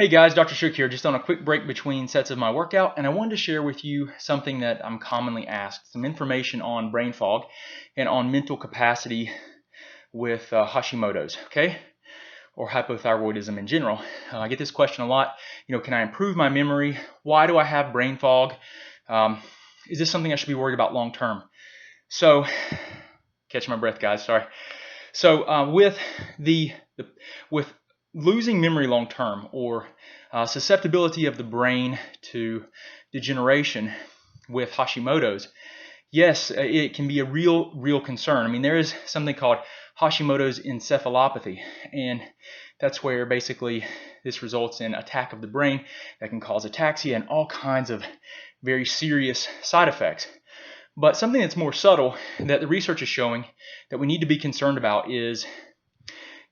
Hey guys, Dr. Shook here, just on a quick break between sets of my workout, and I wanted to share with you something that I'm commonly asked, some information on brain fog and on mental capacity with Hashimoto's, okay, or hypothyroidism in general. I get this question a lot, can I improve my memory? Why do I have brain fog? Is this something I should be worried about long term? So, catch my breath guys, sorry. So with losing memory long term, or susceptibility of the brain to degeneration with Hashimoto's, yes, it can be a real concern. I mean, there is something called Hashimoto's encephalopathy, and that's where basically this results in attack of the brain that can cause ataxia and all kinds of very serious side effects. But something that's more subtle that the research is showing that we need to be concerned about is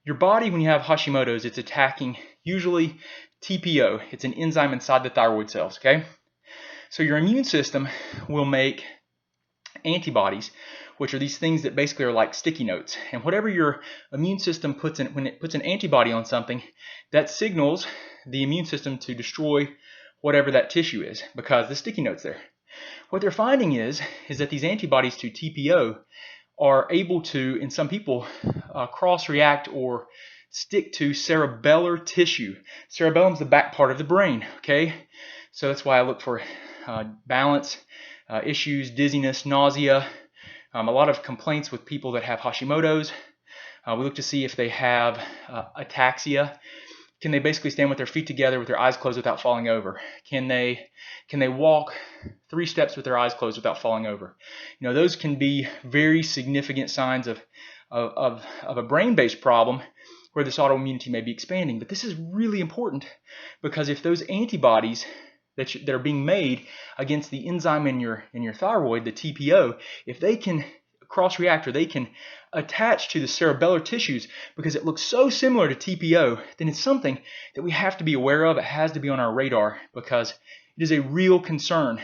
your body, when you have Hashimoto's, it's attacking usually TPO. It's an enzyme inside the thyroid cells, okay? So your immune system will make antibodies, which are these things that basically are like sticky notes. And whatever your immune system puts in, when it puts an antibody on something, that signals the immune system to destroy whatever that tissue is, because the sticky note's there. What they're finding is that these antibodies to TPO are able to, in some people, cross-react or stick to cerebellar tissue. Cerebellum's the back part of the brain, okay? So that's why I look for balance issues, dizziness, nausea, a lot of complaints with people that have Hashimoto's. We look to see if they have ataxia. Can they basically stand with their feet together with their eyes closed without falling over? Can they walk 3 steps with their eyes closed without falling over? Those can be very significant signs of a brain-based problem where this autoimmunity may be expanding. But this is really important, because if those antibodies that are being made against the enzyme in your thyroid, the TPO, if they can cross-react, or they can attach to the cerebellar tissues because it looks so similar to TPO, then it's something that we have to be aware of. It has to be on our radar because it is a real concern.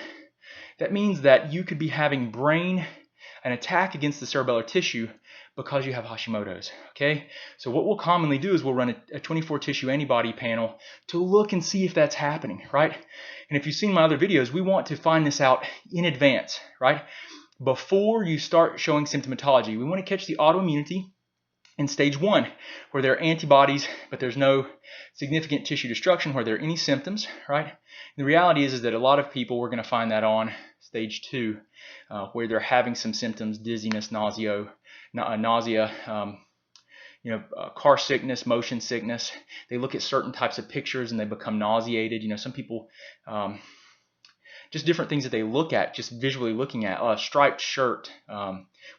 That means that you could be having an attack against the cerebellar tissue because you have Hashimoto's, okay? So what we'll commonly do is we'll run a 24 tissue antibody panel to look and see if that's happening, right? And if you've seen my other videos, we want to find this out in advance, right? Before you start showing symptomatology. We want to catch the autoimmunity in stage 1, where there are antibodies, but there's no significant tissue destruction, where there are any symptoms, right? The reality is that a lot of people, we're going to find that on stage 2, where they're having some symptoms, dizziness, nausea, car sickness, motion sickness. They look at certain types of pictures and they become nauseated. Some people, just different things that they look at, just visually looking at a striped shirt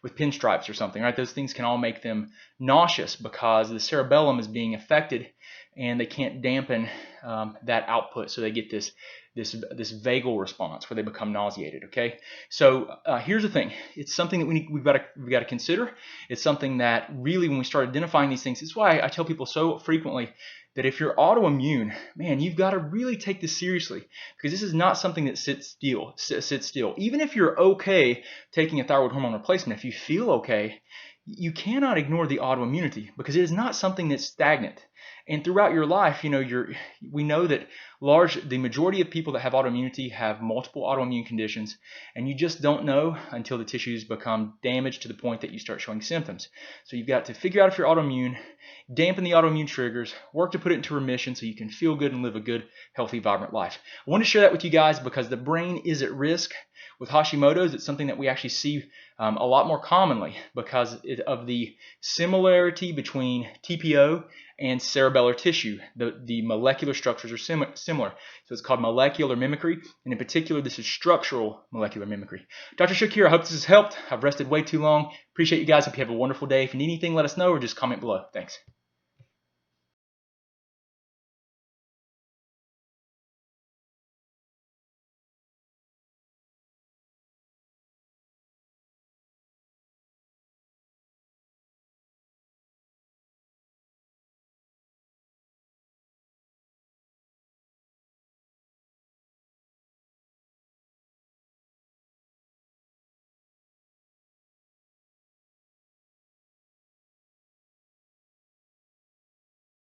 with pinstripes or something, right? Those things can all make them nauseous because the cerebellum is being affected and they can't dampen that output, so they get this vagal response where they become nauseated, okay? So here's the thing. It's something that we've got to consider. It's something that really, when we start identifying these things, it's why I tell people so frequently that if you're autoimmune, man, you've got to really take this seriously, because this is not something that sits still. Even if you're okay taking a thyroid hormone replacement, if you feel okay, you cannot ignore the autoimmunity, because it is not something that's stagnant. And throughout your life, we know that the majority of people that have autoimmunity have multiple autoimmune conditions, and you just don't know until the tissues become damaged to the point that you start showing symptoms. So you've got to figure out if you're autoimmune, dampen the autoimmune triggers, work to put it into remission so you can feel good and live a good, healthy, vibrant life. I want to share that with you guys because the brain is at risk. With Hashimoto's, it's something that we actually see a lot more commonly because of the similarity between TPO and cerebellar tissue. The molecular structures are similar. So it's called molecular mimicry, and in particular, this is structural molecular mimicry. Dr. Shook here. I hope this has helped. I've rested way too long. Appreciate you guys. Hope you have a wonderful day. If you need anything, let us know or just comment below. Thanks.